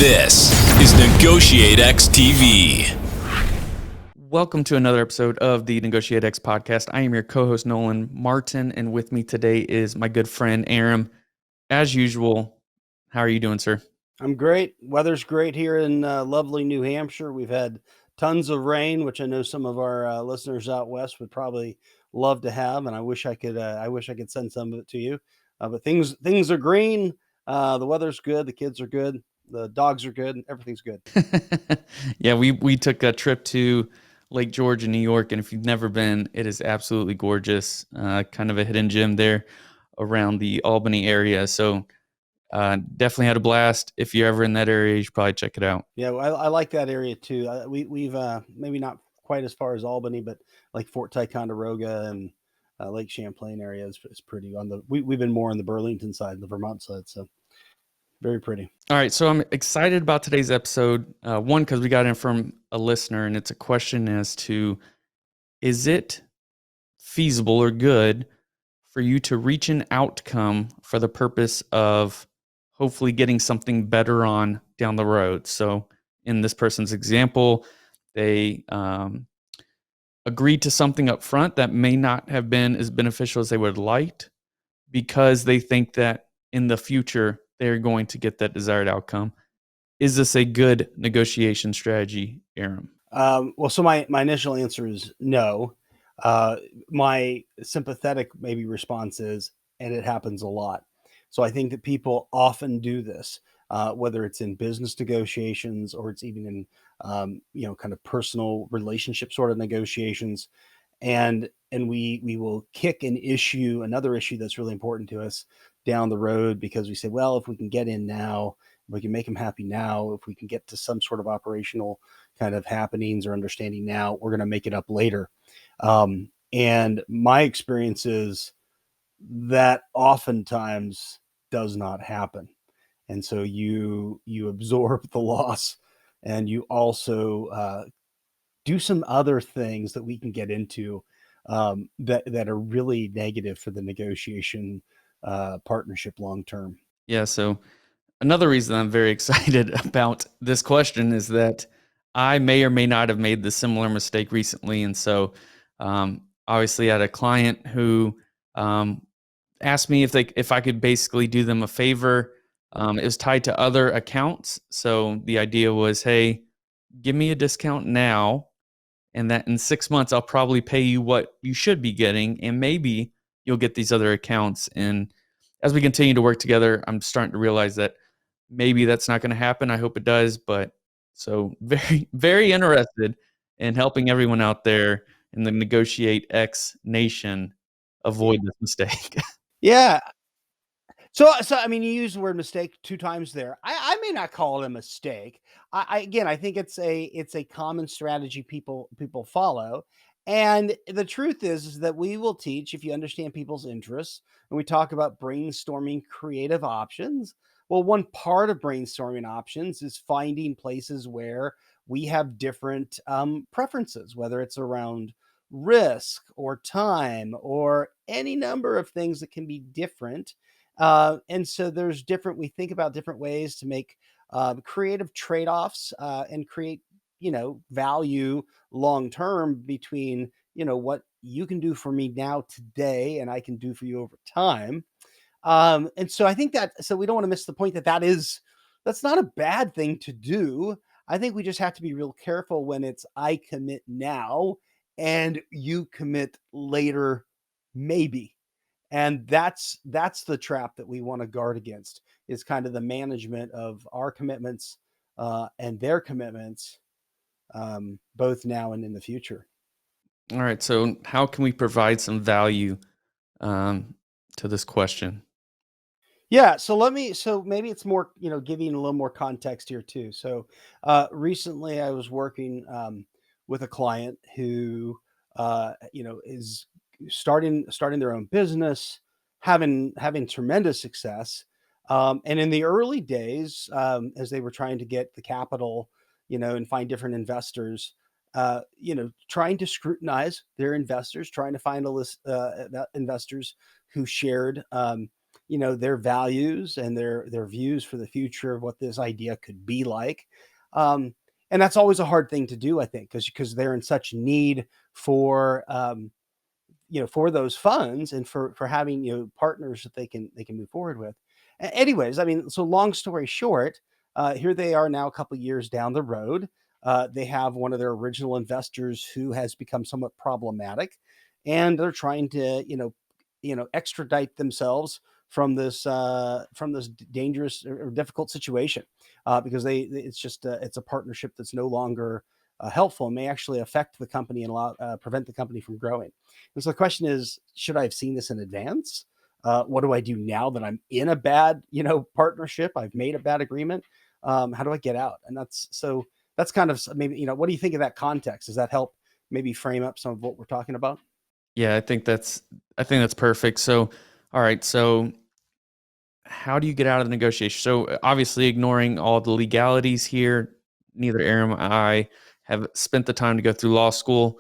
This is NegotiateX TV. Welcome to another episode of the NegotiatEx podcast. I am your co-host Nolan Martin, and with me today is my good friend Aram. As usual, how are you doing, sir? I'm great. Weather's great here in lovely New Hampshire. We've had tons of rain, which I know some of our listeners out west would probably love to have, and I wish I could. I wish I could send some of it to you. But things are green. The weather's good. The kids are good. The dogs are good. Everything's good. Yeah, we took a trip to Lake George in New York, and if you've never been, it is absolutely gorgeous. Kind of a hidden gem there around the Albany area. So definitely had a blast. If you're ever in that area, you should probably check it out. Yeah, I like that area too. We've maybe not quite as far as Albany, but like Fort Ticonderoga and Lake Champlain area is pretty on the. We've been more on the Burlington side, the Vermont side, so very pretty. All right, so I'm excited about today's episode. One, because we got in from a listener, and it's a question as to, is it feasible or good for you to reach an outcome for the purpose of hopefully getting something better on down the road? So in this person's example, they agreed to something up front that may not have been as beneficial as they would have liked because they think that in the future they're going to get that desired outcome. Is this a good negotiation strategy, Aram? Well, so my initial answer is no. My sympathetic maybe response is, and it happens a lot. So I think that people often do this, whether it's in business negotiations or it's even in kind of personal relationship sort of negotiations, and we will kick another issue that's really important to us down the road because we say, well, if we can get in now, we can make them happy now. If we can get to some sort of operational kind of happenings or understanding now, we're going to make it up later. And my experience is that oftentimes does not happen. And so you absorb the loss, and you also do some other things that we can get into that are really negative for the negotiation partnership long term. Yeah, so another reason I'm very excited about this question is that I may or may not have made the similar mistake recently. And so obviously I had a client who asked me if I could basically do them a favor. It was tied to other accounts. So the idea was, hey, give me a discount now, and that in 6 months I'll probably pay you what you should be getting, and maybe you'll get these other accounts. And as we continue to work together, I'm starting to realize that maybe that's not going to happen. I hope it does. But so very, very interested in helping everyone out there in the NegotiateX Nation avoid this mistake. Yeah. So I mean, you use the word mistake 2 times there. I may not call it a mistake. I think it's a common strategy people follow. And the truth is that we will teach, if you understand people's interests, and we talk about brainstorming creative options. Well, one part of brainstorming options is finding places where we have different preferences, whether it's around risk or time or any number of things that can be different. And so we think about different ways to make creative trade-offs and create, value long term between, what you can do for me now today and I can do for you over time. And so I think so we don't want to miss the point that's not a bad thing to do. I think we just have to be real careful when it's I commit now and you commit later, maybe. And that's the trap that we want to guard against, is kind of the management of our commitments and their commitments, both now and in the future. All right. So how can we provide some value to this question? Yeah, so maybe it's more, giving a little more context here too. So recently I was working with a client who is starting their own business, having tremendous success. And in the early days, as they were trying to get the capital, and find different investors, trying to scrutinize their investors, trying to find a list investors who shared their values and their views for the future of what this idea could be like. Um, and that's always a hard thing to do, I think, because they're in such need for for those funds and for having partners that they can move forward with. Anyways, I mean, so long story short, here they are now a couple years down the road. They have one of their original investors who has become somewhat problematic, and they're trying to extradite themselves from this dangerous or difficult situation, because it's just it's a partnership that's no longer helpful and may actually affect the company and prevent the company from growing. And so the question is, should I have seen this in advance? What do I do now that I'm in a bad, partnership? I've made a bad agreement. How do I get out? And that's kind of maybe, what do you think of that context? Does that help maybe frame up some of what we're talking about? Yeah, I think that's perfect. So, all right, so how do you get out of the negotiation? So obviously ignoring all the legalities here, neither Aaron or I have spent the time to go through law school.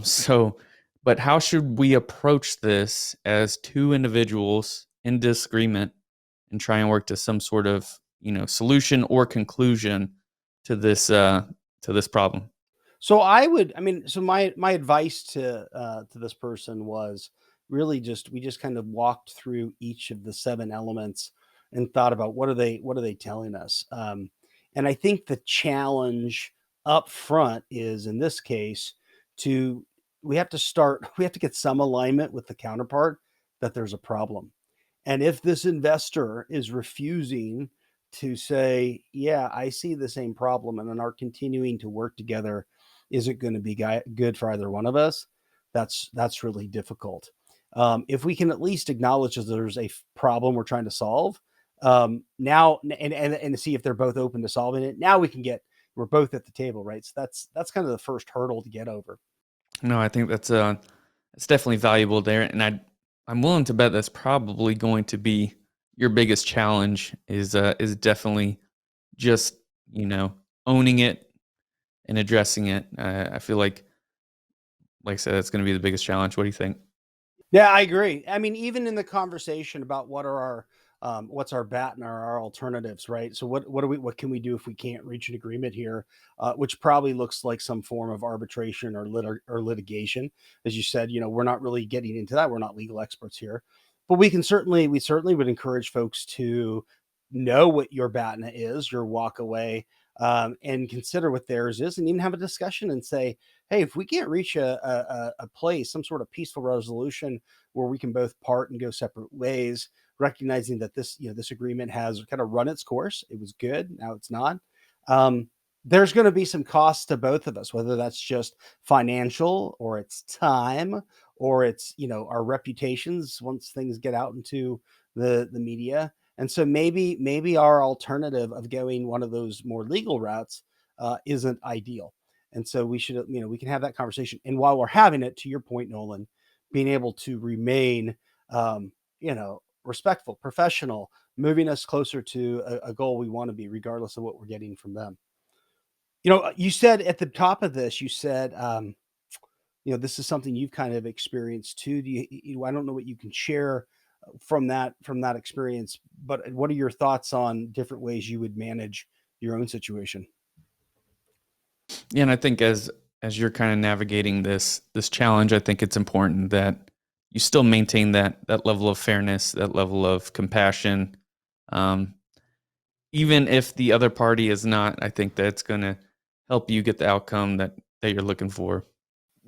So, but how should we approach this as two individuals in disagreement and try and work to some sort of solution or conclusion to this problem? So I mean, so my advice to this person was really just we just kind of walked through each of the seven elements and thought about what are they telling us. And I think the challenge up front is in this case to we have to get some alignment with the counterpart that there's a problem. And if this investor is refusing to say, yeah, I see the same problem and then are continuing to work together isn't going to be good for either one of us, that's really difficult. If we can at least acknowledge that there's a problem we're trying to solve, now and see if they're both open to solving it. Now we're both at the table, right? So that's kind of the first hurdle to get over. No, I think it's definitely valuable there, and I'm willing to bet that's probably going to be your biggest challenge is definitely just owning it and addressing it. I feel like I said, that's going to be the biggest challenge. What do you think? Yeah, I agree. I mean, even in the conversation about what's our bat and our alternatives, right? So what can we do if we can't reach an agreement here, which probably looks like some form of arbitration or litigation, as you said. We're not really getting into that. We're not legal experts here, but we certainly would encourage folks to know what your BATNA is, your walk away, and consider what theirs is, and even have a discussion and say, hey, if we can't reach a place, some sort of peaceful resolution where we can both part and go separate ways, recognizing that this agreement has kind of run its course. It was good, now it's not. Um, there's going to be some costs to both of us, whether that's just financial or it's time or it's our reputations once things get out into the media. And so maybe our alternative of going one of those more legal routes isn't ideal. And so we can have that conversation. And while we're having it, to your point, Nolan, being able to remain, respectful, professional, moving us closer to a goal we want to be, regardless of what we're getting from them. You said at the top of this, you said, this is something you've kind of experienced too. I don't know what you can share from that experience, but what are your thoughts on different ways you would manage your own situation? Yeah, and I think as you're kind of navigating this challenge, I think it's important that you still maintain that level of fairness, that level of compassion, um, even if the other party is not. I think that's going to help you get the outcome that you're looking for.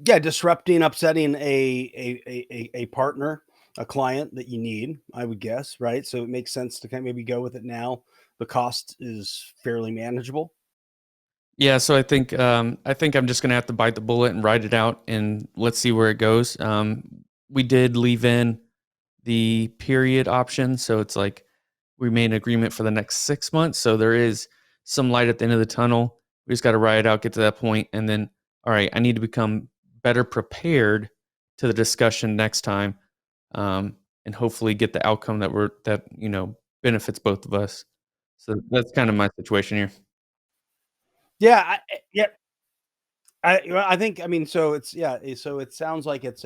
Yeah, disrupting, upsetting a partner, a client that you need, I would guess, right? So it makes sense to kind of maybe go with it now. The cost is fairly manageable. Yeah, so I think I'm just gonna have to bite the bullet and write it out, and let's see where it goes. We did leave in the period option, so it's like we made an agreement for the next 6 months. So there is some light at the end of the tunnel. We just got to write it out, get to that point, and then all right, I need to become better prepared to the discussion next time, and hopefully get the outcome that benefits both of us. So that's kind of my situation here. Yeah, yeah, I think, I mean, so it's, yeah, so it sounds like it's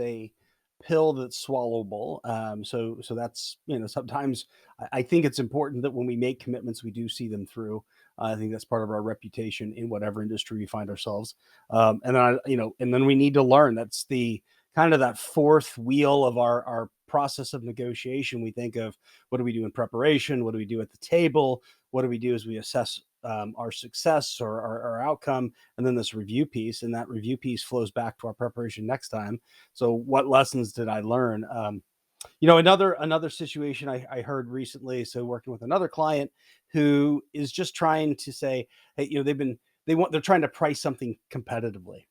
pill that's swallowable. So that's, sometimes I think it's important that when we make commitments, we do see them through. I think that's part of our reputation in whatever industry we find ourselves. And then we need to learn. That's the kind of that fourth wheel of our process of negotiation. We think of, what do we do in preparation? What do we do at the table? What do we do as we assess our success or our outcome? And then this review piece, and that review piece flows back to our preparation next time. So what lessons did I learn? Another situation I heard recently. So working with another client who is just trying to say, hey, they're trying to price something competitively.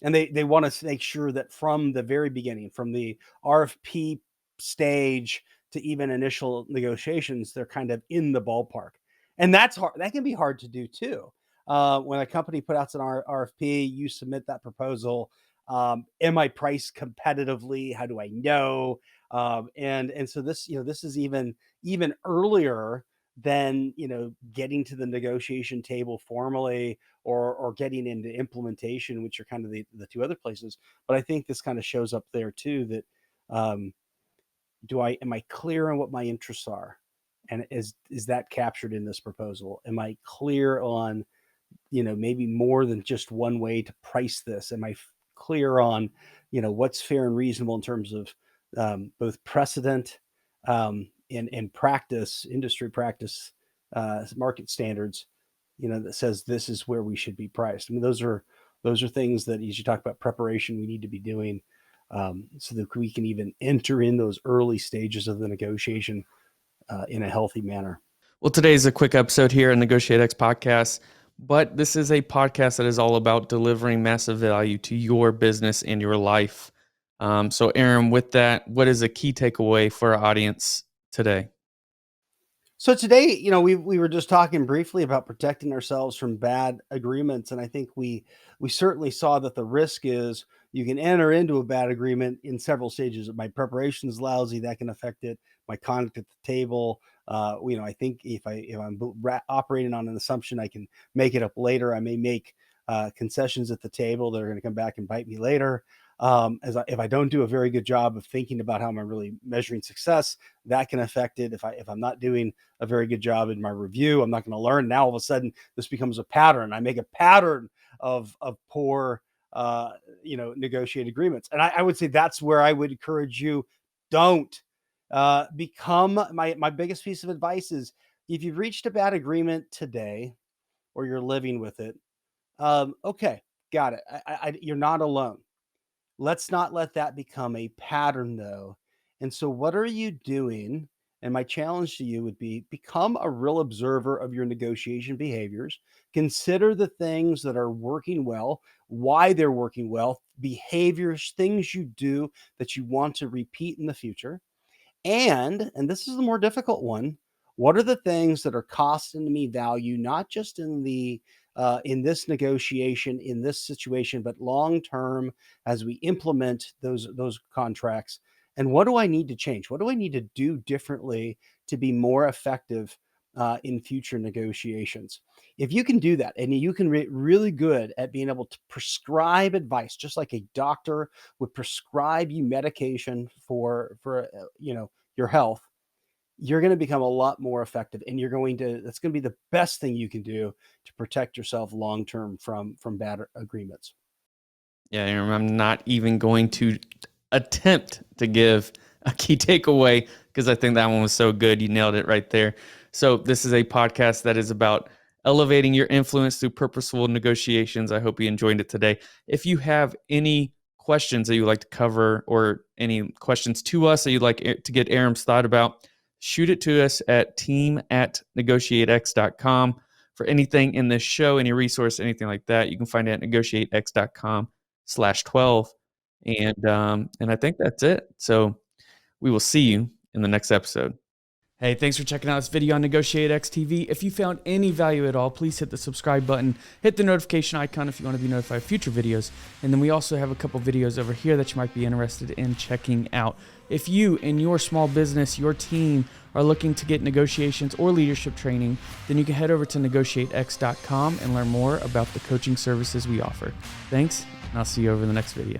And they want to make sure that from the very beginning, from the RFP stage to even initial negotiations, they're kind of in the ballpark. And that's hard. That can be hard to do too. When a company put out an RFP, you submit that proposal. Am I priced competitively? How do I know? And so this is even earlier than, getting to the negotiation table formally, or getting into implementation, which are kind of the two other places. But I think this kind of shows up there too, that am I clear on what my interests are? And is that captured in this proposal? Am I clear on, maybe more than just one way to price this? Am I clear on, what's fair and reasonable in terms of both precedent and practice, industry practice, market standards, that says this is where we should be priced. I mean, those are things that, as you talk about preparation, we need to be doing, so that we can even enter in those early stages of the negotiation in a healthy manner. Well, today's a quick episode here on NegotiatEx Podcast, but this is a podcast that is all about delivering massive value to your business and your life. So Aaron, with that, what is a key takeaway for our audience today? So today, we were just talking briefly about protecting ourselves from bad agreements. And I think we certainly saw that the risk is you can enter into a bad agreement in several stages. My preparation is lousy, that can affect it. My conduct at the table, I think if I'm operating on an assumption I can make it up later, I may make concessions at the table that are going to come back and bite me later. If I don't do a very good job of thinking about how I'm really measuring success, that can affect it. If I'm not doing a very good job in my review, I'm not going to learn. Now all of a sudden this becomes a pattern. I make a pattern of poor, negotiated agreements. And I would say that's where I would encourage you. Don't become my biggest piece of advice is, if you've reached a bad agreement today or you're living with it, okay, got it. You're not alone. Let's not let that become a pattern, though. And so what are you doing? And my challenge to you would be, become a real observer of your negotiation behaviors. Consider the things that are working well, why they're working well, behaviors, things you do that you want to repeat in the future. And this is the more difficult one, what are the things that are costing me value, not just in this negotiation, in this situation, but long term as we implement those contracts? And what do I need to change? What do I need to do differently to be more effective in future negotiations? If you can do that, and you can really good at being able to prescribe advice, just like a doctor would prescribe you medication for your health, you're going to become a lot more effective, and that's going to be the best thing you can do to protect yourself long term from bad agreements. Yeah, Aaron, I'm not even going to attempt to give a key takeaway because I think that one was so good. You nailed it right there. So this is a podcast that is about elevating your influence through purposeful negotiations. I hope you enjoyed it today. If you have any questions that you'd like to cover, or any questions to us that you'd like to get Aaron's thought about, shoot it to us at team@negotiatex.com. For anything in this show, any resource, anything like that, you can find it at negotiatex.com/12. And I think that's it. So we will see you in the next episode. Hey, thanks for checking out this video on NegotiatEx TV. If you found any value at all, please hit the subscribe button, hit the notification icon if you want to be notified of future videos. And then we also have a couple videos over here that you might be interested in checking out. If you and your small business, your team, are looking to get negotiations or leadership training, then you can head over to negotiatex.com and learn more about the coaching services we offer. Thanks, and I'll see you over in the next video.